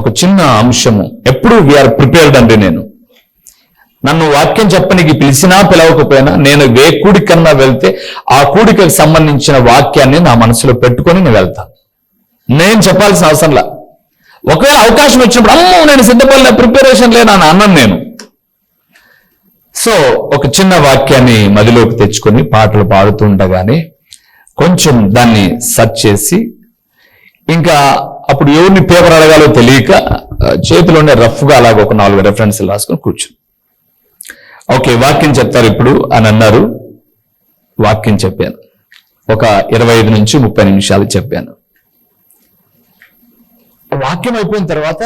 ఒక చిన్న అంశము. ఎప్పుడు వీఆర్ ప్రిపేర్డ్ అండి. నేను నన్ను వాక్యం చెప్పనికి పిలిచినా పిలవకపోయినా నేను ఏ కూడికన్నా వెళ్తే ఆ కూడికకు సంబంధించిన వాక్యాన్ని నా మనసులో పెట్టుకొని నేను వెళ్తాను. నేను చెప్పాల్సిన అవసరంలా. ఒకవేళ అవకాశం వచ్చినప్పుడు అమ్మో నేను సిద్ధపడిన ప్రిపరేషన్ లేనా అని అన్నాను నేను. సో ఒక చిన్న వాక్యాన్ని మదిలోకి తెచ్చుకొని పాటలు పాడుతుండగానే కొంచెం దాన్ని సెర్చ్ చేసి, ఇంకా అప్పుడు ఎవరిని పేపర్ అడగాలో తెలియక చేతిలోనే రఫ్గా అలాగ ఒక 4 రెఫరెన్స్లు రాసుకొని కూర్చుని, ఓకే వాక్యం చెప్తారు ఇప్పుడు అని అన్నారు. వాక్యం చెప్పాను. ఒక 25 నుంచి 30 నిమిషాలు చెప్పాను. వాక్యం అయిపోయిన తర్వాత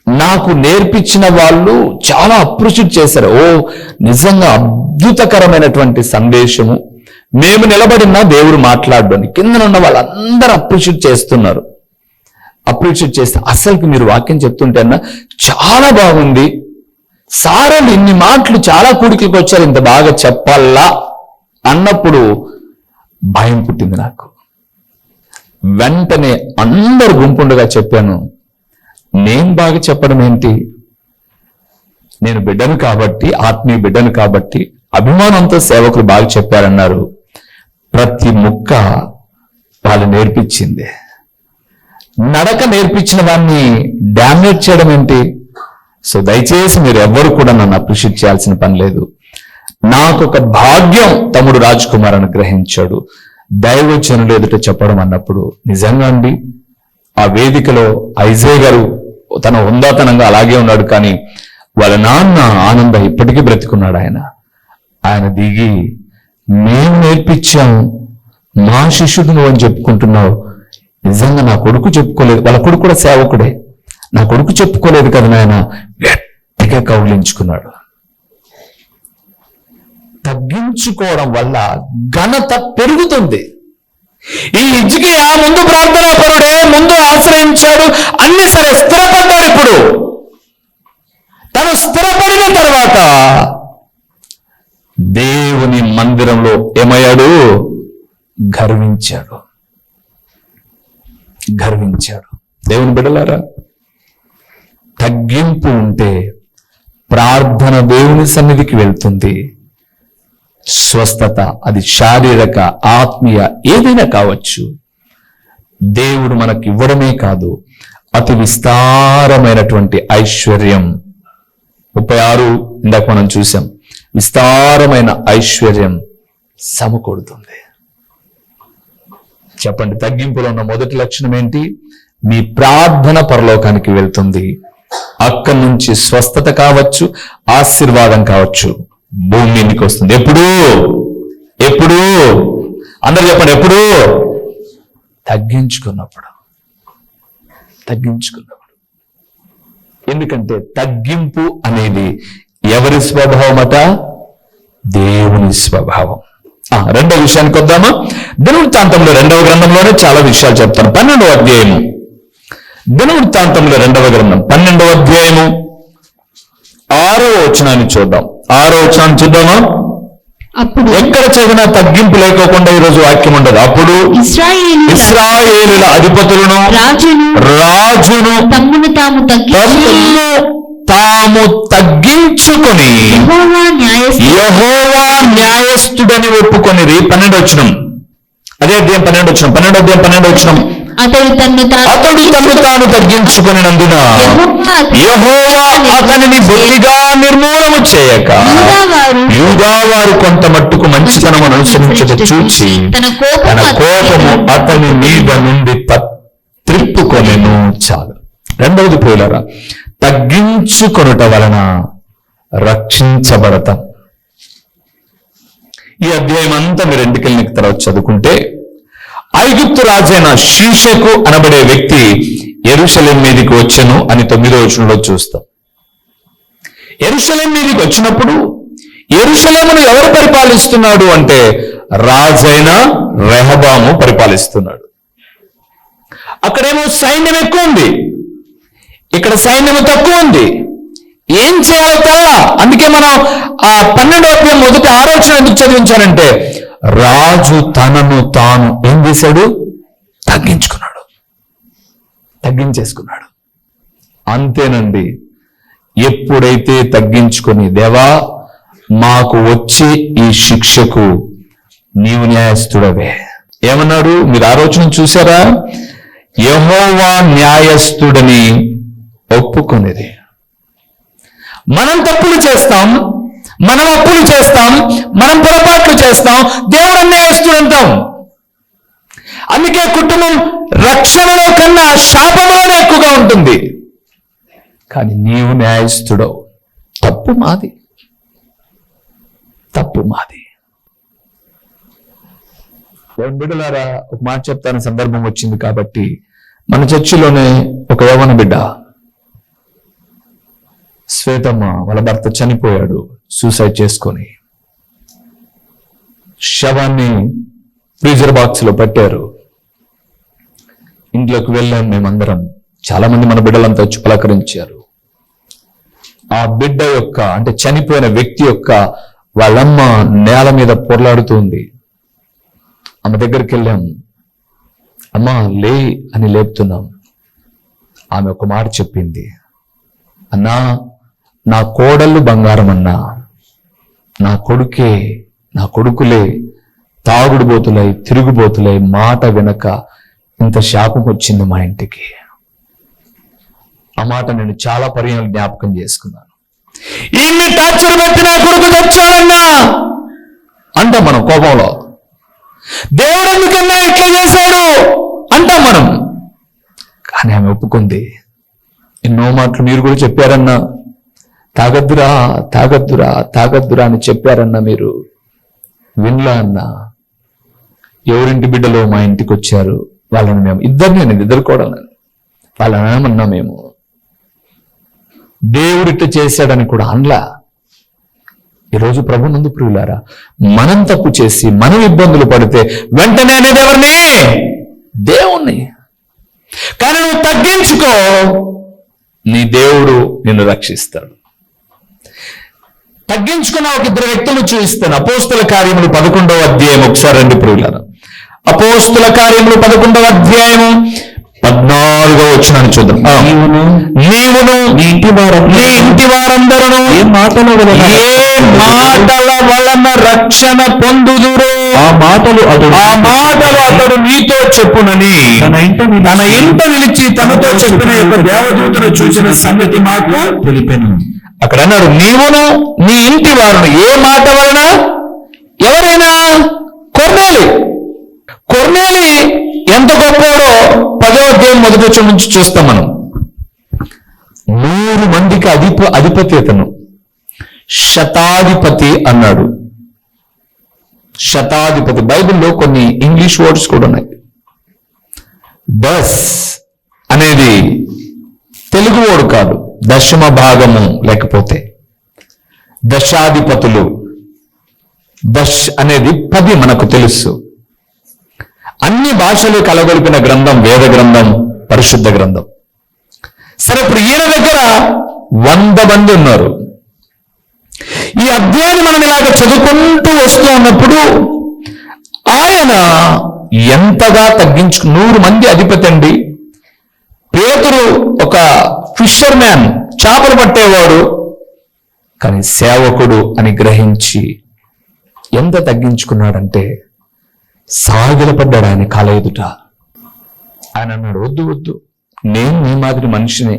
నాకు నేర్పించిన వాళ్ళు చాలా అప్రిషియేట్ చేశారు. ఓ నిజంగా అద్భుతకరమైనటువంటి సందేశము, మేము నిలబడినా దేవుడు మాట్లాడని. కింద ఉన్న వాళ్ళందరూ అప్రిషియేట్ చేస్తున్నారు. అప్రిషియేట్ చేస్తే అసలుకి మీరు వాక్యం చెప్తుంటే అన్న చాలా బాగుంది సారండి, ఇన్ని మాటలు చాలా కూడికలకు వచ్చారు, ఇంత బాగా చెప్పాలా అన్నప్పుడు భయం పుట్టింది నాకు. వెంటనే అందరు గుంపుండగా చెప్పాను, నేను బాగా చెప్పడం ఏంటి, నేను బిడ్డను కాబట్టి, ఆత్మీయ బిడ్డను కాబట్టి అభిమానంతో సేవకులు బాగా చెప్పారన్నారు. ప్రతి ముక్క వాళ్ళు నేర్పించింది. నడక నేర్పించిన వాడిని డామినేట్ చేయడం ఏంటి? సో దయచేసి మీరు ఎవ్వరు కూడా నన్ను అప్రిషియేట్ చేయాల్సిన పని లేదు. నాకు ఒక భాగ్యం తమ్ముడు రాజ్ కుమార్ అనుగ్రహించాడు దైవజనులు ఎదుట చెప్పడం అన్నప్పుడు. నిజంగా అండి ఆ వేదికలో ఐజయ్ గారు తన హుందాతనంగా అలాగే ఉన్నాడు, కానీ వాళ్ళ నాన్న ఆనంద ఇప్పటికీ బ్రతికున్నాడు. ఆయన దిగి మేము నేర్పించాం, మా శిష్యుడు నువ్వు అని చెప్పుకుంటున్నావు. నిజంగా నా కొడుకు చెప్పుకోలేదు, వాళ్ళ కొడుకు కూడా సేవకుడే, నా కొడుకు చెప్పుకోలేదు కదా నాయన. గట్టిగా కౌలించుకున్నాడు. తగ్గించుకోవడం వల్ల ఘనత పెరుగుతుంది. ఈ హిజ్కియా ముందు ప్రార్థనా పరుడే, ముందు ఆశ్రయించాడు, అన్ని సరే స్థిరపడ్డాడు. ఇప్పుడు తను స్థిరపడిన తర్వాత దేవుని మందిరంలో ఏమయ్యాడు? గర్వించాడు. దేవుని బిడ్డలారా, తగ్గింపు ఉంటే ప్రార్థన దేవుని సన్నిధికి వెళ్తుంది. స్వస్థత, అది శారీరక ఆత్మీయ ఏదైనా కావచ్చు, దేవుడు మనకి ఇవ్వడమే కాదు, అతి విస్తారమైనటువంటి ఐశ్వర్యం. 36 ఇందాక మనం చూసాం, విస్తారమైన ఐశ్వర్యం సమకూడుతుంది. చెప్పండి, తగ్గింపులో ఉన్న మొదటి లక్షణం ఏంటి? మీ ప్రార్థన పరలోకానికి వెళ్తుంది. అక్కడి నుంచి స్వస్థత కావచ్చు, ఆశీర్వాదం కావచ్చు, భూమి మీదకి వస్తుంది. ఎప్పుడు అందరూ చెప్పండి, ఎప్పుడు? తగ్గించుకున్నప్పుడు. ఎందుకంటే తగ్గింపు అనేది ఎవరి స్వభావమట? దేవుని స్వభావం. రెండవ విషయానికి వద్దామా? దినవృత్తాంతంలో 2వ గ్రంథంలోనే చాలా విషయాలు చెప్తాను. 12వ అధ్యాయము, దినవృత్తాంతంలో 2వ గ్రంథం 12వ అధ్యాయము 6వ వచనాన్ని చూద్దాం. 6వ వచనాన్ని చూద్దామా? అప్పుడు ఎక్కడ చదివినా తగ్గింపు లేకోకుండా ఈరోజు వాక్యం ఉండదు. అప్పుడు ఇశ్రాయేలుల అధిపతులను రాజును తాము తగ్గించుకొని యెహోవా న్యాయస్థుడని ఒప్పుకొనిరి. 12వ వచనం, అదే అధ్యాయం 12వ వచనం. అతడు తన్ను తాను తగ్గించుకొనినందున యెహోవా అతనిని బొత్తిగా నిర్మూలము చేయక యూదావారు కొంత మట్టుకు మంచితనము అనుసరించుట చూచి తన కోపము అతని మీద నుండి త్రిప్పుకొనెను. చాలు. రెండవది ప్రియులారా, తగ్గించుకొనుట వలన రక్షించబడతాం. ఈ అధ్యాయం అంతా మీరు ఇంటికెళ్ళిన తర్వాత చదువుకుంటే, ఐగుప్తు రాజైన షీషకు అనబడే వ్యక్తి యెరూషలేం మీదకి వచ్చెను అని 9వ వచనంలో చూస్తాం. యెరూషలేం మీదకి వచ్చినప్పుడు యెరూషలేమును ఎవరు పరిపాలిస్తున్నాడు అంటే రాజైన రెహబాము పరిపాలిస్తున్నాడు. అక్కడేమో సైన్యం ఎక్కువ ఉంది, ఇక్కడ సైన్యము తక్కువ ఉంది. ఏం చేయాలో తెల్లా. అందుకే మనం ఆ 12వ అధ్యాయం మొదటి 6వ వచనం ఎందుకు చదివించానంటే, రాజు తనను తాను ఏం చేశాడు? తగ్గించేసుకున్నాడు. అంతేనండి. ఎప్పుడైతే తగ్గించుకొని, దేవా మాకు వచ్చే ఈ శిక్షకు నీవు న్యాయస్థుడవే ఏమన్నాడు? మీరు ఆలోచన చూసారా? యెహోవా న్యాయస్థుడని ఒప్పుకొనేది. మనం తప్పులు చేస్తాం, మనం అప్పులు చేస్తాం, మనం పొరపాట్లు చేస్తాం, దేవుడు న్యాయస్థుడు అంటాం. అందుకే కుటుంబం రక్షణలో కన్నా శాపంలోనే ఎక్కువగా ఉంటుంది. కానీ నీవు న్యాయస్థుడవు. తప్పు మాది, తప్పు మాది. బిడ్డలారా, ఒక మాట చెప్తాను, సందర్భం వచ్చింది కాబట్టి. మన చర్చిలోనే ఒక యవ్వన బిడ్డ, శ్వేతమ్మ, వాళ్ళ భర్త చనిపోయాడు సూసైడ్ చేసుకొని. శవాన్ని ఫ్రీజర్ బాక్స్ లో పెట్టారు. ఇంట్లోకి వెళ్ళాం మేమందరం. చాలా మంది మన బిడ్డలంతా వచ్చి పలకరించారు. ఆ బిడ్డ యొక్క, అంటే చనిపోయిన వ్యక్తి యొక్క వాళ్ళమ్మ నేల మీద పొరలాడుతుంది. ఆమె దగ్గరికి వెళ్ళాం. అమ్మా లే అని లేపుతున్నాం. ఆమె ఒక మాట చెప్పింది, అన్నా నా కోడళ్ళు బంగారం అన్నా, నా కొడుకులే తాగుడుబోతులై తిరుగుబోతులై మాట వెనక ఇంత శాపం వచ్చింది మా ఇంటికి. ఆ మాట నేను చాలా పర్యాలు జ్ఞాపకం చేసుకున్నాను. ఇన్ని టార్చర్ పెట్టి నా కొడుకు తెచ్చానన్నా అంటాం మనం కోపంలో. దేవుడు ఎందుకన్నా ఇట్లా చేశాడు అంటాం మనం. కానీ ఆమె ఒప్పుకుంది. ఎన్నో మాటలు మీరు కూడా చెప్పారన్నా, తాగద్దురా తాగద్దురా తాగద్దురా అని చెప్పారన్నా, మీరు వినలా అన్నా. ఎవరింటి బిడ్డలో మా ఇంటికి వచ్చారు, వాళ్ళని మేము ఇద్దరు కూడా వాళ్ళని అనమన్నా. మేము దేవుడిట్ట చేశాడని కూడా అనలా. ఈరోజు ప్రభునందు ప్రియులారా, మనం తప్పు చేసి మనం ఇబ్బందులు పడితే వెంటనే అనేది ఎవరిని? దేవుణ్ణి. కానీ నువ్వు తగ్గించుకో, నీ దేవుడు నిన్ను రక్షిస్తాడు. తగ్గించుకున్న ఒక ఇద్దరు వ్యక్తులు చూపిస్తాను. అపోస్తుల కార్యములు 11వ అధ్యాయం ఒకసారి రండి ప్రియులారా. అపోస్తుల కార్యములు 11వ అధ్యాయం 14వ వచనాన్ని చూద్దాం. నీవును నీ ఇంటి వారందరూ ఏ మాటల వలన రక్షణ పొందుదురు, ఆ మాటలు అతడు నీతో చెప్పునని తన ఇంట నిలిచి తనతో చెప్పిన యొక్క దేవదూతను చూసిన సంగతి మాకు తెలిపెను. అక్కడ అన్నాడు, నీవును నీ ఇంటి వారును ఏ మాట వలన. ఎవరైనా? కొర్నేలి ఎంత గొప్పవాడో 10వ అధ్యాయం 1వ వచనం నుంచి చూస్తాం మనం. 100 మందికి అధిపతి అతను. శతాధిపతి అన్నాడు. శతాధిపతి. బైబిల్లో కొన్ని ఇంగ్లీష్ వర్డ్స్ కూడా ఉన్నాయి. దస్ అనేది తెలుగు వర్డ్ కాదు, దశమ భాగము, లేకపోతే దశాధిపతులు. దశ్ అనేది 10 మనకు తెలుసు. అన్ని భాషలు కలగొలిపిన గ్రంథం వేద గ్రంథం, పరిశుద్ధ గ్రంథం. సరే, ఇప్పుడు ఈయన దగ్గర 100 మంది ఉన్నారు. ఈ అధ్యాయాన్ని మనం ఇలాగ చదువుకుంటూ వస్తూ ఉన్నప్పుడు ఆయన ఎంతగా 100 మంది అధిపతి అండి. పేతురు ఒక ఫిషర్ మ్యాన్, చేపలు పట్టేవాడు, కానీ సేవకుడు అని గ్రహించి ఎంత తగ్గించుకున్నాడంటే సాగిలపడ్డాడు ఆయన కాళ్ళ ఎదుట. ఆయన అన్నాడు, వద్దు, నేను నీ మాదిరి మనిషినే,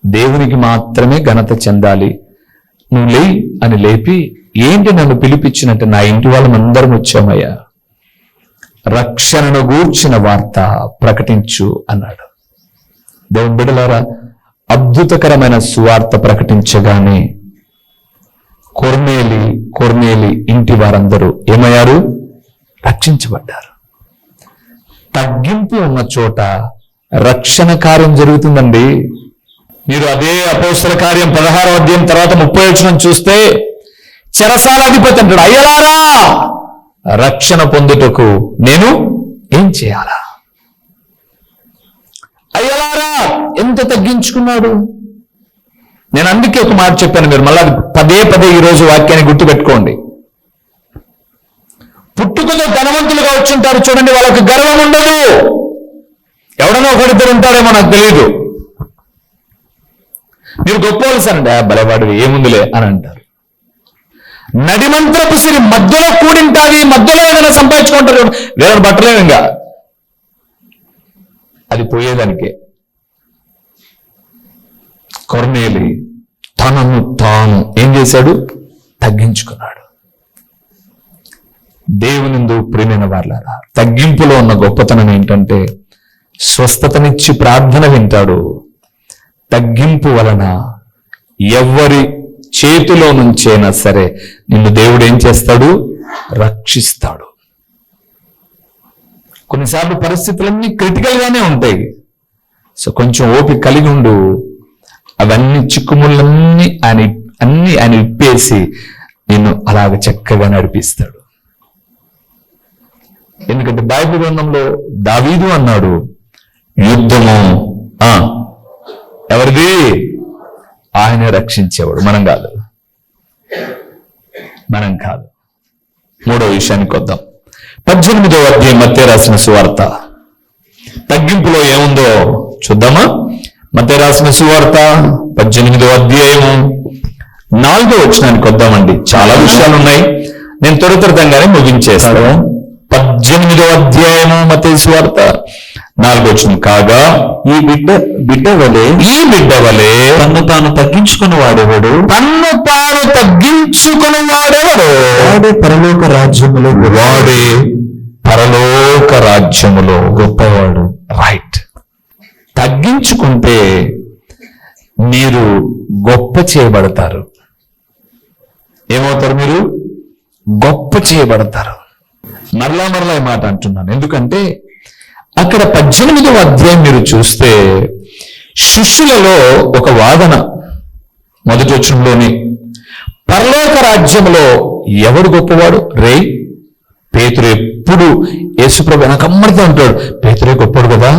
దేవునికి మాత్రమే ఘనత చెందాలి, నువ్వు లే అని లేపి, ఏంటి నన్ను పిలిపించినట్టు? నా ఇంటి వాళ్ళమందరం వచ్చామయ్యా, రక్షణను గూర్చిన వార్త ప్రకటించు అన్నాడు. దేవుని బిడ్డలారా, అద్భుతకరమైన సువార్త ప్రకటించగానే కొర్నేలి ఇంటి వారందరూ ఏమయ్యారు? రక్షించబడ్డారు. తగ్గింపు ఉన్న చోట రక్షణ కార్యం జరుగుతుందండి. మీరు అదే అపోస్తల కార్యం 16వ అధ్యాయం తర్వాత 30వ వచనం చూస్తే చెరసాల అధిపతి అంటాడు, అయ్యలారా రక్షణ పొందుటకు నేను ఏం చేయాలా? అయ్యలారా ఎంత తగ్గించుకున్నాడు. నేను అందుకే ఒక మాట చెప్పాను, మీరు మళ్ళా పదే ఈరోజు వాక్యాన్ని గుర్తుపెట్టుకోండి. పుట్టుకతో ధనవంతులుగా వచ్చుంటారు చూడండి, వాళ్ళకి గర్వం ఉండదు. ఎవడనో ఒకరిద్దరు ఉంటారేమో నాకు తెలియదు. మీరు గొప్పవాళ్ళు సారండి, బలవాడు ఏముందిలే అని అంటారు. నడిమంత్రపు సిరి మధ్యలో కూడింటావి, మధ్యలో ఏదైనా సంపాదించుకుంటారు, వేరే బట్టలేము ఇంకా, అది పోయేదానికే. కొర్నేలి తనను తాను ఏం చేశాడు? తగ్గించుకున్నాడు. దేవునిందు ప్రియమైన వాళ్ళారా, తగ్గింపులో ఉన్న గొప్పతనం ఏంటంటే స్వస్థతనిచ్చి ప్రార్థన వింటాడు. తగ్గింపు వలన ఎవరి చేతిలో నుంచైనా సరే నిన్ను దేవుడు ఏం చేస్తాడు? రక్షిస్తాడు. కొన్నిసార్లు పరిస్థితులన్నీ క్రిటికల్ గానే ఉంటాయి. సో కొంచెం ఓపిక కలిగి ఉండు. అవన్నీ చిక్కుముళ్ళన్నీ ఆయన విప్పేసి నిన్ను అలాగ చక్కగా నడిపిస్తాడు. ఎందుకంటే బైబిల్ గ్రంథంలో దావీదు అన్నాడు, యుద్ధము ఎవరిది? ఆయన రక్షించేవాడు, మనం కాదు. మూడో విషయానికి వద్దాం. 18వ అధ్యాయం మత్తయి రాసిన సువార్త. తగ్గింపులో ఏముందో చూద్దామా? మత్తయి రాసిన సువార్త 18వ అధ్యాయము 4వ వచనానికి వద్దామండి. చాలా విషయాలు ఉన్నాయి, నేను త్వరితంగానే ముగించేస్తాను. 18వ అధ్యాయము మత్తయి సువార్త 4వ వచనం. కాగా ఈ బిడ్డ వలె తన్ను తాను తగ్గించుకుని వాడేవాడు, వాడే పరలోక రాజ్యములో గొప్పవాడు. రైట్. తగ్గించుకుంటే మీరు గొప్ప చేయబడతారు. ఏమవుతారు? మీరు గొప్ప చేయబడతారు. మరలా ఈ మాట అంటున్నాను, ఎందుకంటే అక్కడ 18వ అధ్యాయం మీరు చూస్తే శిష్యులలో ఒక వాదన. మొదటి వచనంలోని పరలోక రాజ్యంలో ఎవడు గొప్పవాడు? పేతురు ఎప్పుడు యేసుప్రభు వెనకమ్మడితే ఉంటాడు, పేతురే గొప్పవాడు కదా,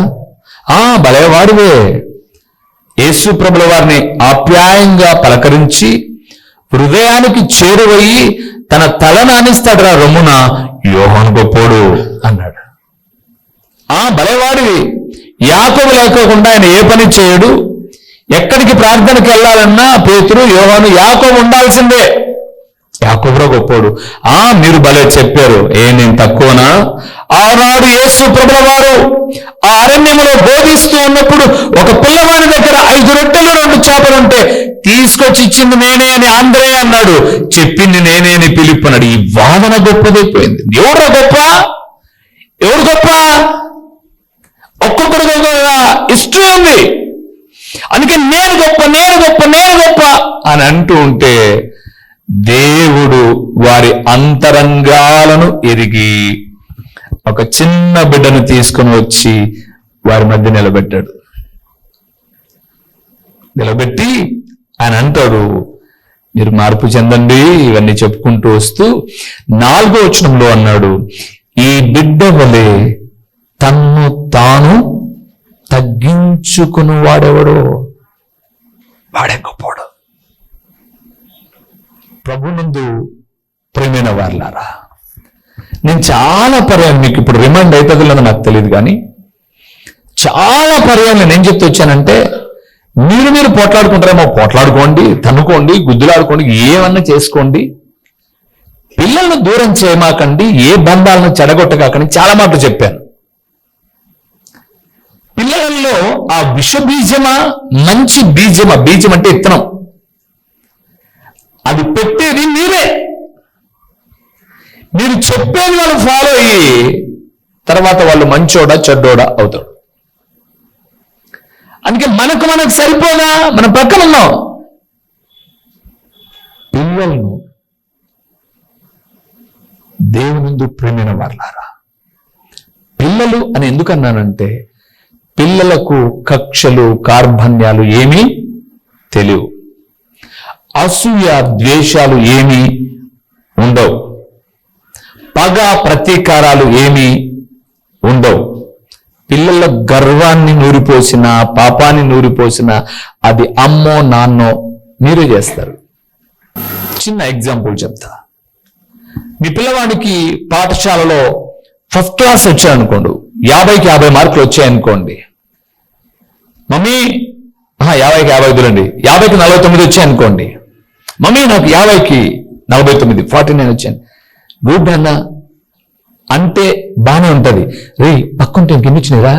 భలేవాడివే. యేసుప్రభుల వారిని ఆప్యాయంగా పలకరించి హృదయానికి చేరువయ్యి తన తల నానిస్తాడు రా రొమ్మున, యోహాను గొప్పోడు అన్నాడు. భలేవాడివి. యాకోబు లేకోకుండా ఆయన ఏ పని చేయడు. ఎక్కడికి ప్రార్థనకి వెళ్ళాలన్నా పేతురు, యోహాను, యాకోబు ఉండాల్సిందే. యాకోబురా గొప్పోడు. మీరు భలే చెప్పారు. నేను తక్కువనా? ఆనాడు యేసు ప్రభుల వారు ఆ అరణ్యములో బోధిస్తూ ఉన్నప్పుడు ఒక పిల్లవాడి దగ్గర 5 రొట్టెలు 2 చేపలుంటే తీసుకొచ్చి ఇచ్చింది నేనే అని ఆంధ్రయ్య అన్నాడు, చెప్పింది నేనే అని ఫిలిప్పు అన్నాడు. ఈ వాదన గొప్పదైపోయింది. ఎవరు గొప్ప? ఒక్కొక్కడు ఇష్టం ఉంది. అందుకే నేను గొప్ప అని అంటూ ఉంటే దేవుడు వారి అంతరంగాలను ఎరిగి ఒక చిన్న బిడ్డను తీసుకుని వచ్చి వారి మధ్య నిలబెట్టి ఆయన అంటాడు, మీరు మార్పు చెందండి. ఇవన్నీ చెప్పుకుంటూ వస్తూ 4వ వచనంలో అన్నాడు, ఈ బిడ్డ వలె తన్ను తాను తగ్గించుకుని వాడెవడో వాడే గొప్పవాడు. ప్రభునందు ప్రియమైన వారలారా, నేను చాలా పర్యాలు మీకు ఇప్పుడు రిమైండ్ అవుతుందో నాకు తెలియదు, కానీ చాలా పర్యాలు నేను ఏం చెప్తూ వచ్చానంటే, మీరు పోట్లాడుకుంటారేమో, పోట్లాడుకోండి, తన్నుకోండి, గుద్దులాడుకోండి, ఏమన్నా చేసుకోండి, పిల్లలను దూరం చేయమాకండి, ఏ బంధాలను చెడగొట్టకాకండి, చాలా మాటలు చెప్పాను. పిల్లలలో ఆ విష బీజమా మంచి బీజమా? బీజం అంటే ఇత్తనం, అది పెట్టేది మీరే. మీరు చెప్పేది వాళ్ళు ఫాలో అయ్యి తర్వాత వాళ్ళు మంచోడా చెడ్డోడా అవుతాడు. అందుకే మనకు సరిపోదా? మన పక్కన ఉన్నాం. పిల్లలను దేవునిందు ప్రేమైన వారలారా, పిల్లలు అని ఎందుకన్నానంటే పిల్లలకు కక్షలు కార్పణ్యాలు ఏమీ తెలియవు, అసూయ ద్వేషాలు ఏమీ ఉండవు, పగ ప్రతీకారాలు ఏమీ ఉండవు. పిల్లల గర్వాన్ని నూరిపోసిన, పాపాన్ని నూరిపోసిన అది అమ్మో నాన్నో మీరే చేస్తారు. చిన్న ఎగ్జాంపుల్ చెప్తా. మీ పిల్లవాడికి పాఠశాలలో ఫస్ట్ క్లాస్ వచ్చాయనుకోండి, 50కి 50 మార్కులు వచ్చాయనుకోండి, మమ్మీ 50కి 52 50కి 49 వచ్చాయి అనుకోండి. మమ్మీ నాకు 50కి 49 49 వచ్చాను. గుడ్ అన్న అంటే బానే ఉంటది. రే పక్కుంటే ఇంకెన్ని వచ్చినాయిరా?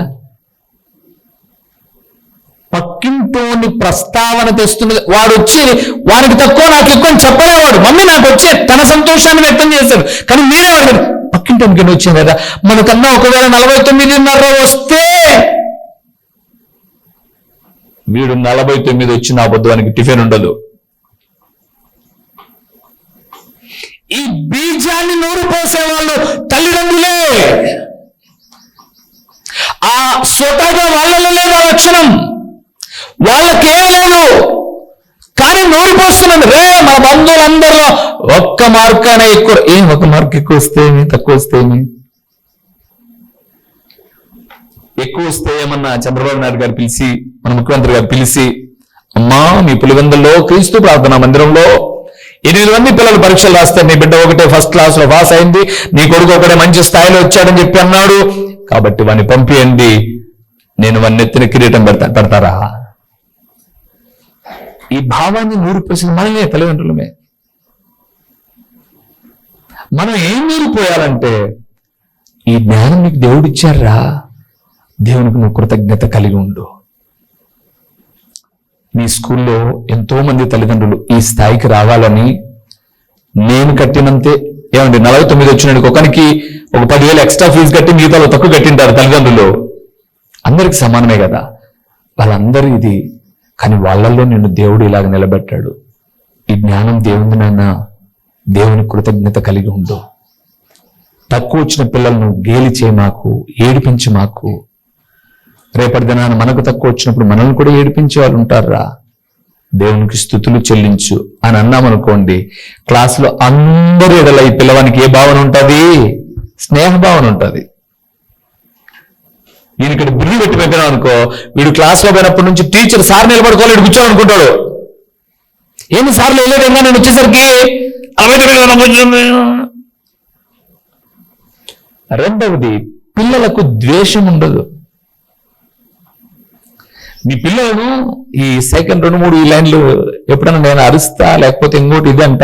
పక్కింటోని ప్రస్తావన తెస్తున్నది. వాడు వచ్చి వారికి తక్కువ నాకు ఎక్కువ అని చెప్పలేవాడు. మమ్మీ నాకు వచ్చే తన సంతోషాన్ని వ్యక్తం చేశాడు. కానీ మీరే వాడు పక్కింటోనికి ఎన్ని వచ్చింది కదా, మనకన్నా ఒకవేళ 49.5 వస్తే వీడు 49 వచ్చిన అబద్ధానికి టిఫిన్ ఉండదు. ఈ బీజాన్ని నూరు పోసేవాళ్ళు తల్లిదండ్రులే. ఆ స్వతహాగా వాళ్ళలో లేదు ఆ లక్షణం, వాళ్ళకేం లేదు. కానీ నూరు పోస్తున్నది. రే మన బంధువులందరిలో ఒక్క మార్క్ అనే ఎక్కువ, ఏం ఒక మార్క్ ఎక్కువ వస్తే ఏమి, తక్కువ వస్తే ఏమి? ఎక్కువ వస్తే ఏమన్నా చంద్రబాబు నాయుడు గారు పిలిచి, మన ముఖ్యమంత్రి గారు పిలిచి, అమ్మా మీ పులివెందుల్లో క్రీస్తు ప్రార్థనా మందిరంలో 8 మంది పిల్లలు పరీక్షలు రాస్తారు, నీ బిడ్డ ఒకటే ఫస్ట్ క్లాస్ లో పాస్ అయింది, నీ కొడుకు ఒకటే మంచి స్థాయిలో వచ్చాడని చెప్పి అన్నాడు, కాబట్టి వాడిని పంపియండి, నేను వాడిని ఎత్తిన కిరీటం పెడతారా? ఈ భావాన్ని 100% మనమే తల్లిదండ్రులమే. మనం ఏం నూరిపోయాలంటే, ఈ జ్ఞానం నీకు దేవుడు ఇచ్చారా, దేవునికి నువ్వు కృతజ్ఞత కలిగి ఉండు. మీ స్కూల్లో ఎంతో మంది తల్లిదండ్రులు ఈ స్థాయికి రావాలని నేను కట్టినంతే, ఏమండి 49 వచ్చినాడు ఒకరికి ఒక 10,000 ఎక్స్ట్రా ఫీజు కట్టి మిగతా తక్కువ కట్టింటారు తల్లిదండ్రులు. అందరికి సమానమే కదా వాళ్ళందరూ ఇది. కానీ వాళ్ళల్లో నిన్ను దేవుడు ఇలాగ నిలబెట్టాడు. ఈ జ్ఞానం దేవుని నాన్న, దేవుని కృతజ్ఞత కలిగి ఉండు. తక్కువ వచ్చిన పిల్లలను గేలి చేయ మాకు, ఏడిపించి మాకు. రేపటి దినాన మనకు తక్కువ వచ్చినప్పుడు మనల్ని కూడా ఏడిపించే వాళ్ళు ఉంటారా? దేవునికి స్తుతులు చెల్లించు అని అన్నామనుకోండి, క్లాసులో అందరూ ఎడల ఈ పిల్లవానికి ఏ భావన ఉంటుంది? స్నేహ భావన ఉంటుంది. ఈయన ఇక్కడ బుర్రి పెట్టి పెట్టినాం అనుకో, వీడు క్లాస్లో పోయినప్పటి నుంచి టీచర్ సార్ నిలబడుకోవాలి, వీడు కూర్చోని అనుకుంటాడు. ఏంటి సార్లు వెళ్ళేది ఇంకా నేను వచ్చేసరికి. రెండవది, పిల్లలకు ద్వేషం ఉండదు. మీ పిల్లలను ఈ సెకండ్ 2-3 ఈ లైన్లు ఎప్పుడన్నా నేను అరుస్తా, లేకపోతే ఇంకోటి ఇది అంట,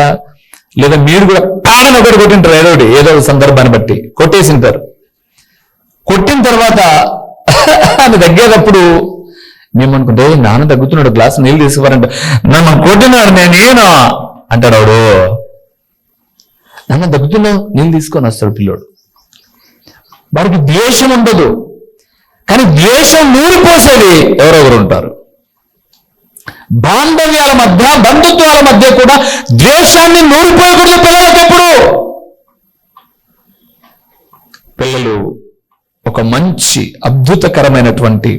లేదా మీరు కూడా పాడని ఒకటి కొట్టింటారు, ఏదో సందర్భాన్ని బట్టి కొట్టేసింటారు. కొట్టిన తర్వాత అది తగ్గేటప్పుడు మేము అనుకుంటే నాన్న తగ్గుతున్నాడు, గ్లాసు నీళ్ళు తీసుకువారంట, నన్ను కొట్టినాడు నేనేనా అంటాడు వాడు. నాన్న తగ్గుతున్నావు, నీళ్ళు తీసుకొని వస్తాడు పిల్లోడు. వాడికి ద్వేషం ఉండదు. కానీ ద్వేషం నూరిపోసేది ఎవరెవరు ఉంటారు. బాంధవ్యాల మధ్య, బంధుత్వాల మధ్య కూడా ద్వేషాన్ని నూరిపోయకూడదు పిల్లలకు ఎప్పుడు. పిల్లలు ఒక మంచి అద్భుతకరమైనటువంటి,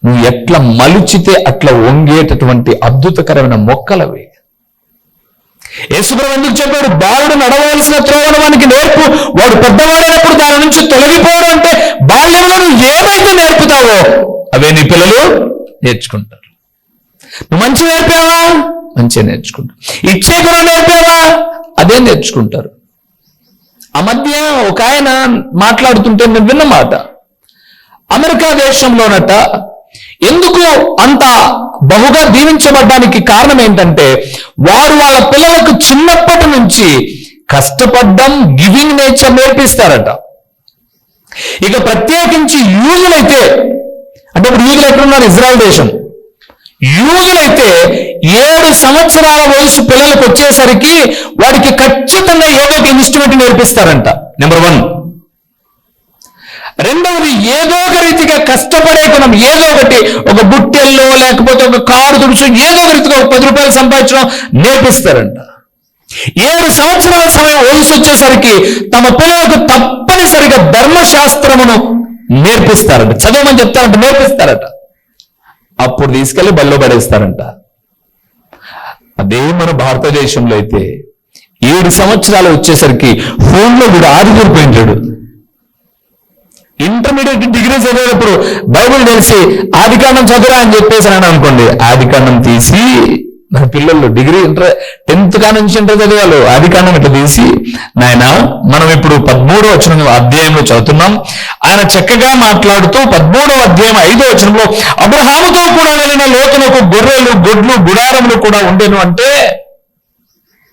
నువ్వు ఎట్లా మలుచితే అట్లా వంగేటటువంటి అద్భుతకరమైన మొక్కలవి. యేసుప్రభువు ఎందుకు చెప్పాడు? బాలుడు నడవలసిన త్రోవను వానికి నేర్పు, వాడు పెద్దవాడైనప్పుడు దాని నుంచి తొలగిపోవడం. అంటే బాల్యంలో నువ్వు ఏమైతే నేర్పుతావో అవే నీ పిల్లలు నేర్చుకుంటారు. నువ్వు మంచి నేర్పావా, మంచిగా నేర్చుకుంటారు. ఇచ్చే గుణం నేర్పావా, అదే నేర్చుకుంటారు. ఆ మధ్య ఒక ఆయన మాట్లాడుతుంటే నేను విన్న మాట, అమెరికా దేశంలోనట ఎందుకు అంత బహుగా దీవించబడ్డానికి కారణం ఏంటంటే, వారు వాళ్ళ పిల్లలకు చిన్నప్పటి నుంచి కష్టపడ్డం, గివింగ్ నేచర్ నేర్పిస్తారట. ఇక ప్రత్యేకించి యూదులైతే, అంటే ఇప్పుడు యూదులు ఎక్కడున్నారు? ఇజ్రాయెల్ దేశం. యూదులైతే 7 సంవత్సరాల వయసు పిల్లలకు వచ్చేసరికి వాడికి ఖచ్చితంగా ఏదో ఒక ఇన్స్ట్రుమెంట్ నేర్పిస్తారంట. నెంబర్ 1. రెండవది, ఏదో ఒక రీతిగా కష్టపడే గుణం, ఏదో ఒకటి, ఒక బుట్టెల్లో లేకపోతే ఒక కారు తుడుచు, ఏదో ఒక రీతిగా 10 రూపాయలు సంపాదించడం నేర్పిస్తారంట. 7 సంవత్సరాల సమయం వయసు వచ్చేసరికి తమ పిల్లలకు తప్పనిసరిగా ధర్మశాస్త్రమును నేర్పిస్తారంట. చదవమని చెప్తారంట, నేర్పిస్తారట. అప్పుడు తీసుకెళ్లి బల్లో పడేస్తారంట. అదే మన భారతదేశంలో అయితే 7 సంవత్సరాలు వచ్చేసరికి ఫోన్లో కూడా ఆదిపోయింటాడు. ఇంటర్మీడియట్ డిగ్రీ చదివేటప్పుడు బైబిల్ తెలిసి ఆదికాండం చదువురా అని చెప్పేసి అని అనుకోండి, ఆదికాండం తీసి మన పిల్లలు డిగ్రీ ఇంటర్ 10th కా నుంచి ఇంటర్ చదివాళ్ళు. అది కారణం ఇట్లా తీసి నాయన మనం ఇప్పుడు 13వ వచనం అధ్యాయంలో చదువుతున్నాం. ఆయన చక్కగా మాట్లాడుతూ 13వ అధ్యాయం 5వ వచనంలో అబ్రహాముతో కూడా వెళ్ళిన లోతునకు గొర్రెలు గొడ్లు గుడారములు కూడా ఉండేను అంటే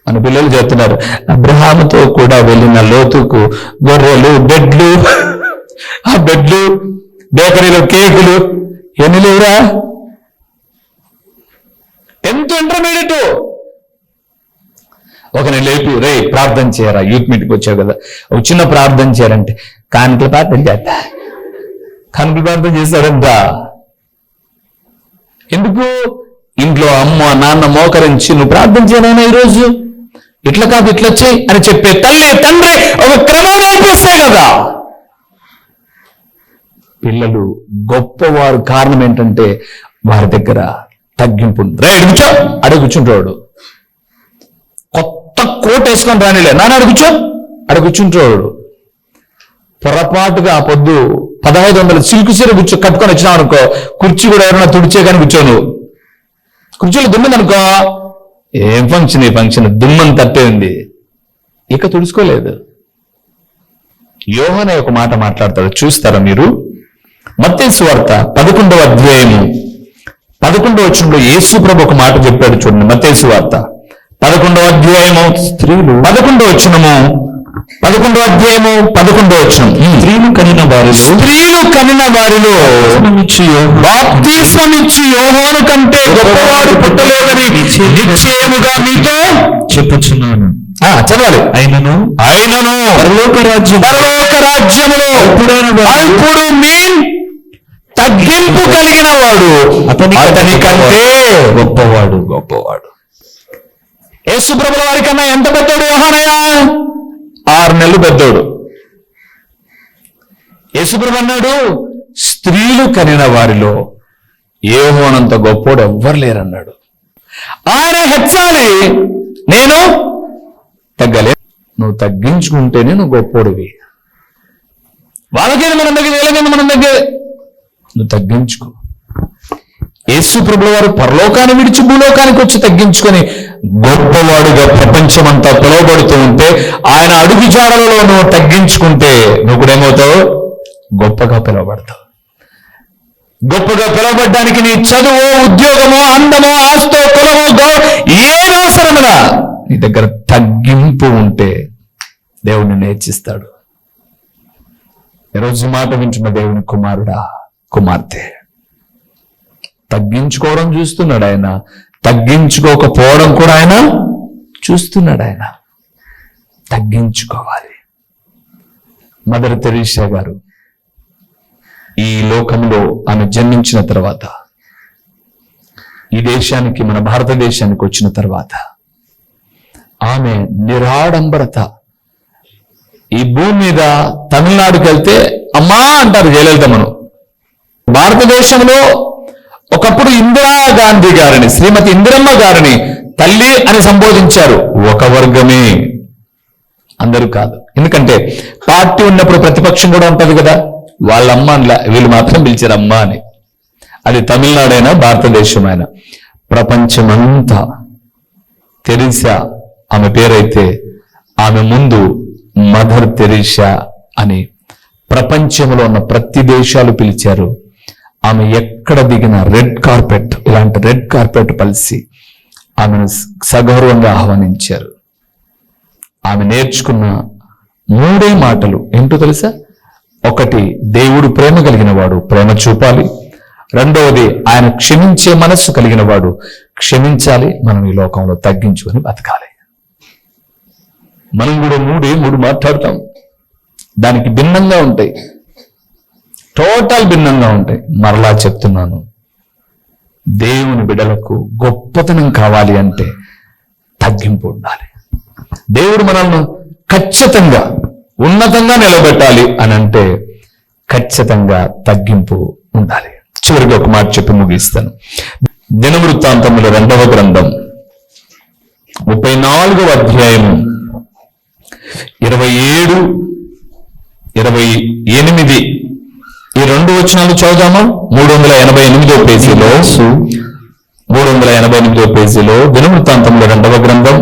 మన పిల్లలు చెప్తున్నారు అబ్రహాముతో కూడా వెళ్ళిన లోతుకు గొర్రెలు బెడ్లు, ఆ బెడ్లు బేకరీలో కేకులు ఎన్ని లేవురా? 10th intermediate. ఒకరిని లేపి రే ప్రార్థన చేయరా, యూత్ మీటింగ్కి వచ్చావు కదా ఒక చిన్న ప్రార్థన చేయాలంటే కానుకలు ప్రార్థన చేస్తా, కానుకలు ప్రార్థన చేస్తాడంట. ఎందుకు? ఇంట్లో అమ్మ నాన్న మోకరించి నువ్వు ప్రార్థన చేయనైనా ఈరోజు ఇట్లా కాదు ఇట్లా చేయి అని చెప్పే తల్లి తండ్రి ఒక క్రమం నేర్పిస్తాయి కదా. పిల్లలు గొప్పవారు కారణం ఏంటంటే వారి దగ్గర తగ్గింపు ఉంది. రైట్ కూర్చో, అడుగు కూర్చుంటాడు. కొత్త కోట్ వేసుకొని రానిలే నాన్న అడుగుచో, అడుగు కూర్చుంటాడు. పొరపాటుగా ఆ పొద్దు 1500 సిల్క్ చీర కట్టుకొని వచ్చినావు అనుకో, కుర్చీ కూడా ఎవరైనా తుడిచే కానీ కూర్చోను. కుర్చీలో దుమ్మిందనుకో, ఏం ఫంక్షన్ ఈ ఫంక్షన్, దుమ్మని తట్టే ఉంది, ఇక తుడుచుకోలేదు. యోహానే ఒక మాట మాట్లాడతాడు, చూస్తారా మీరు? మత్తయి సువార్త 11వ అధ్యాయము 11వ వచనంలో యేసు ప్రభు ఒక మాట చెప్పాడు చూడండి. మత్తయి సువార్త 11వ అధ్యాయము స్త్రీలు 11వ వచనము 11వ అధ్యాయము 11వ వచనం. స్త్రీలు కనిన వారిలో బాప్తిస్మమిచ్చి యోహాను కంటే గొప్పవాడు పుట్టలేదని నిశ్చయముగా మీతో చెప్పుచున్నాను. చదవాలి. అయినను పరలోక రాజ్యములో అల్పుడు మీన్ తగ్గింపు కలిగిన వాడు అతని కంటే గొప్పవాడు. యేసు ప్రభుల వారి కన్నా ఎంత పెద్దోడు యోహానయ్య? 6 నెలలు పెద్దోడు. యేసు ప్రభు అన్నాడు స్త్రీలు కనిన వారిలో యోహానంత గొప్పోడు ఎవ్వరు లేరన్నాడు. ఆయన హెచ్చాలి, నేను తగ్గలే. నువ్వు తగ్గించుకుంటేనే నువ్వు గొప్పోడివి. వాళ్ళకైనా మన దగ్గర, వీళ్ళకైనా మన దగ్గర. నువ్వు తగ్గించుకో. యేసు ప్రభుల వారు పరలోకాన్ని విడిచి భూలోకానికి వచ్చి తగ్గించుకొని గొప్పవాడుగా ప్రపంచమంతా పిలువబడుతూ ఉంటే ఆయన అడుగు జాడలలో నువ్వు తగ్గించుకుంటే నువ్వు కూడా ఏమవుతావు? గొప్పగా పిలువబడతావు. గొప్పగా పిలువబడ్డానికి నీ చదువు, ఉద్యోగమో, అందమో, ఆస్తో, కులమో, ఏం అవసరమరా? నీ దగ్గర తగ్గింపు ఉంటే దేవుడు నిన్ను హెచ్చిస్తాడు. ఈరోజు మాట వింటున్న దేవుని కుమారుడా, కుమార్తె, తగ్గించుకోవడం చూస్తున్నాడు ఆయన, తగ్గించుకోకపోవడం కూడా ఆయన చూస్తున్నాడు. ఆయన తగ్గించుకోవాలి. మదర్ తెరీసా గారు ఈ లోకంలో ఆమె జన్మించిన తర్వాత, ఈ దేశానికి, మన భారతదేశానికి వచ్చిన తర్వాత ఆమె నిరాడంబరత. ఈ భూమి మీద తమిళనాడుకి వెళ్తే అమ్మా అంటారు జయలలితమ్మను. భారతదేశంలో ఒకప్పుడు ఇందిరాగాంధీ గారిని, శ్రీమతి ఇందిరమ్మ గారిని తల్లి అని సంబోధించారు. ఒక వర్గమే, అందరూ కాదు. ఎందుకంటే పార్టీ ఉన్నప్పుడు ప్రతిపక్షం కూడా ఉంటది కదా, వాళ్ళ అమ్మ అనిలా, వీళ్ళు మాత్రం పిలిచారు అమ్మ అని. అది తమిళనాడైనా భారతదేశమైనా ప్రపంచమంతా తెరీసా ఆమె పేరైతే ఆమె ముందు మదర్ తెరీసా అని ప్రపంచంలో ఉన్న ప్రతి దేశాలు పిలిచారు. ఆమె ఎక్కడ దిగిన రెడ్ కార్పెట్, ఇలాంటి రెడ్ కార్పెట్ పలిసి ఆమెను సగౌరవంగా ఆహ్వానించారు. ఆమె నేర్చుకున్న 3 మాటలు ఏంటో తెలుసా? ఒకటి, దేవుడు ప్రేమ కలిగిన వాడు ప్రేమ చూపాలి. రెండవది, ఆయన క్షమించే మనస్సు కలిగిన వాడు క్షమించాలి. మనం ఈ లోకంలో తగ్గించుకొని బతకాలి. మనం కూడా 3 మాట్లాడతాం, దానికి భిన్నంగా ఉంటాయి, టోటల్ భిన్నంగా ఉంటాయి. మరలా చెప్తున్నాను, దేవుని బిడ్డలకు గొప్పతనం కావాలి అంటే తగ్గింపు ఉండాలి. దేవుడు మనల్ని ఖచ్చితంగా ఉన్నతంగా నిలబెట్టాలి అని అంటే ఖచ్చితంగా తగ్గింపు ఉండాలి. చివరిగా ఒక మాట చెప్పి ముగిస్తాను. దినవృత్తాంతముల 2వ గ్రంథం 34వ అధ్యాయము 27, 28 ఈ 2 వచనాలు చదువుదామా? 388వ పేజీలో 388వ పేజీలో దినవృత్తాంతంలో 2వ గ్రంథం.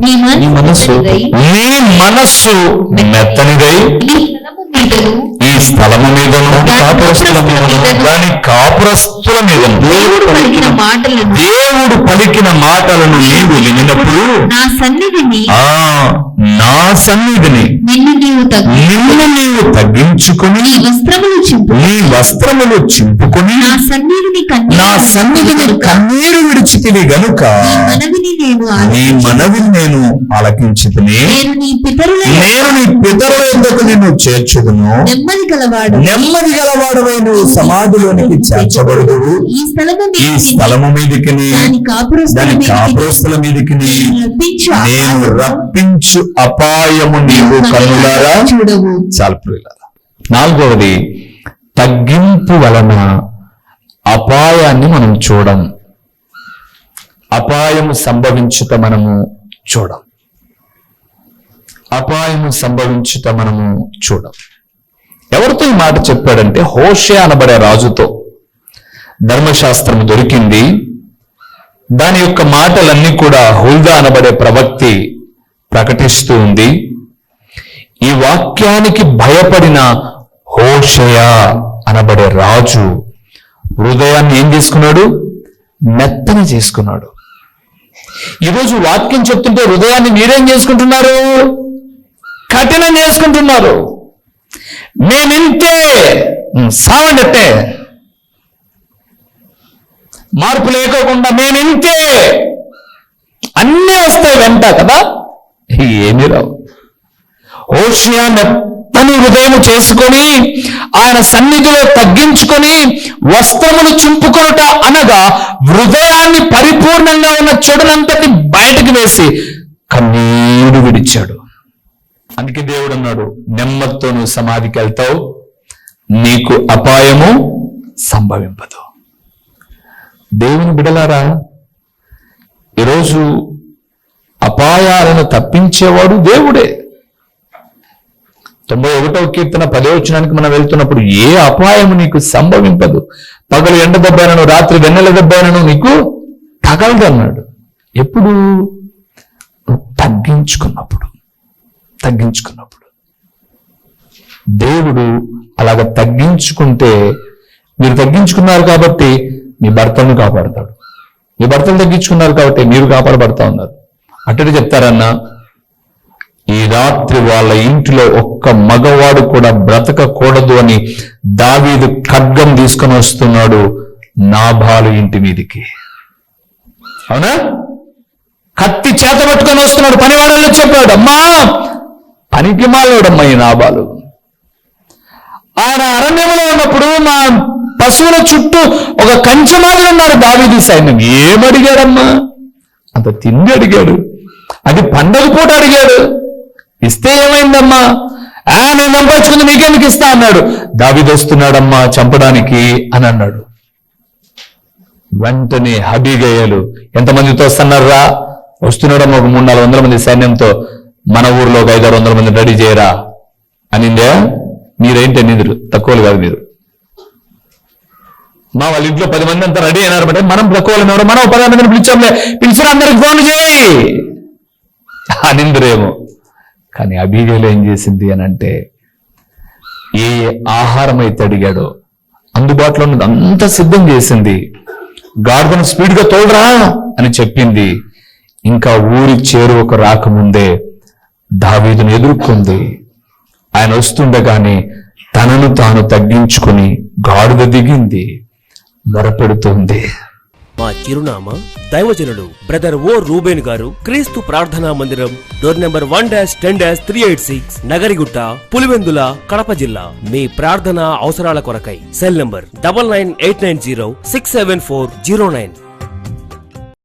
నీ మనస్సు నీ మనస్సు మెత్తనిదై ఈ స్థలము మీదను దాని కాపురస్తుల మీదను దేవుడు పలికిన మాటలను నీవు వినినప్పుడు నా సన్నిధిని నిన్ను నీవు తగ్గించుకుని నీ వస్త్రములు చింపుకుని నా సన్నిధిని కన్నీరు విడిచితివి గనుక నీ మనవిని నేను ఆలకించితిని. నేను నీ పితరుల యొద్దకు నిన్ను చేర్చుదును. నెమ్మది గలవాడవై నువ్వు సమాధిలోనికి చేర్చబడుదువు. ఈ స్థలము మీదికి దాని కాపురస్తుల మీదికి నేను రప్పించు అపాయము నీవు కన్నులారా చూడవు. చాలు ప్రియులారా. 4వది, తగ్గింపు వలన అపాయాన్ని మనం చూడం. అపాయము సంభవించుట మనము చూడం. ఎవరితో ఈ మాట చెప్పాడంటే హోషే అనబడే రాజుతో. ధర్మశాస్త్రం దొరికింది. దాని యొక్క మాటలన్నీ కూడా హుల్దా అనబడే ప్రవక్తి ప్రకటిస్తూ ఉంది. ఈ వాక్యానికి భయపడిన హోషేయ అనబడే రాజు హృదయాన్ని ఏం చేసుకున్నాడు? మెత్తని చేసుకున్నాడు. ఈరోజు వాక్యం చెప్తుంటే హృదయాన్ని మీరేం చేసుకుంటున్నారు? కఠినం చేసుకుంటున్నారు. మేమింతే, సావండట్టే, మార్పు లేకోకుండా మేమింతే, అన్నీ వస్తాయి వెంట కదా, ఏమీ రావు. హోషేయ మెత్తని హృదయం చేసుకొని ఆయన సన్నిధిలో తగ్గించుకొని వస్త్రములు చింపుకొనుట అనగా హృదయాన్ని పరిపూర్ణంగా ఉన్న చెడునంతటి బయటకు వేసి కన్నీరు విడిచాడు. అందుకే దేవుడు అన్నాడు, నెమ్మదితో నువ్వు సమాధికి వెళ్తావు, నీకు అపాయము సంభవింపదు. దేవుని బిడలారా, ఈరోజు అపాయాలను తప్పించేవాడు దేవుడే. 91వ కీర్తన 10వ వచనానికి మనం వెళ్తున్నప్పుడు ఏ అపాయము నీకు సంభవింపదు, పగలు ఎండ దెబ్బైనను రాత్రి వెన్నెల దెబ్బైనను నీకు తగలదు అన్నాడు. ఎప్పుడు? తగ్గించుకున్నప్పుడు. దేవుడు అలాగ తగ్గించుకుంటే, మీరు తగ్గించుకున్నారు కాబట్టి మీ భర్తలను కాపాడతాడు. మీ భర్తలు తగ్గించుకున్నారు కాబట్టి మీరు కాపాడబడతా ఉన్నారు. అట్టడి చెప్తారన్నా, ఈ రాత్రి వాళ్ళ ఇంటిలో ఒక్క మగవాడు కూడా బ్రతకకూడదు అని దావీదు ఖడ్గం తీసుకొని వస్తున్నాడు నాబాలు ఇంటి మీదికి. అవునా? కత్తి చేత పట్టుకొని వస్తున్నాడు. పనివాడల్లో చెప్పాడు, అమ్మా పనికి మాలోడమ్మా ఈ నాబాలు. ఆయన అరణ్యంలో ఉన్నప్పుడు మా పశువుల చుట్టూ ఒక కంచెమాలు ఉన్నారు దావీదు సైన్యం. ఏమడిగాడమ్మా? అంత తిండి అడిగాడు, అది పండగ పూట అడిగాడు. ఇస్తే ఏమైందమ్మా? నేను సంపాదించుకుంది నీకెందుకు ఇస్తా అన్నాడు. దావీదు వస్తున్నాడమ్మా చంపడానికి అని అన్నాడు. వెంటనే అబీగయలు ఎంతమందితో వస్తున్నారా? వస్తున్నాడమ్మా ఒక 300-400 మంది సైన్యంతో. మన ఊర్లో ఒక 500-600 మంది రెడీ చేయరా అనిందే. మీరేంటి నిధులు తక్కువలు కాదు మీరు. మా వాళ్ళ ఇంట్లో 10 మంది అంతా రెడీ అయినారంటే మనం తక్కువలు, మనం 10 మందిని పిలిచిన అందరికి ఫోన్లు చేయి అనిందురేమో. కానీ అబీగయలు ఏం చేసింది అని అంటే, ఏ ఆహారం అయితే అడిగాడో అందుబాటులో ఉన్నది అంత సిద్ధం చేసింది. గాడిదను స్పీడ్గా తోడరా అని చెప్పింది. ఇంకా ఊరి చేరువకు రాకముందే దావీదును ఎదుర్కొంది. ఆయన వస్తుండగానే తనను తాను తగ్గించుకుని గాడిద దిగింది, మొరపెడుతుంది. మా చిరునామా దైవజనుడు బ్రదర్ ఓ రూబేన్ గారు, క్రీస్తు ప్రార్థనా మందిరం, డోర్ నెంబర్ 1-10-386, నగరిగుట్ట, పులివెందుల, కడప జిల్లా. మీ ప్రార్థనా అవసరాల కొరకై సెల్ నంబర్ 9989067409.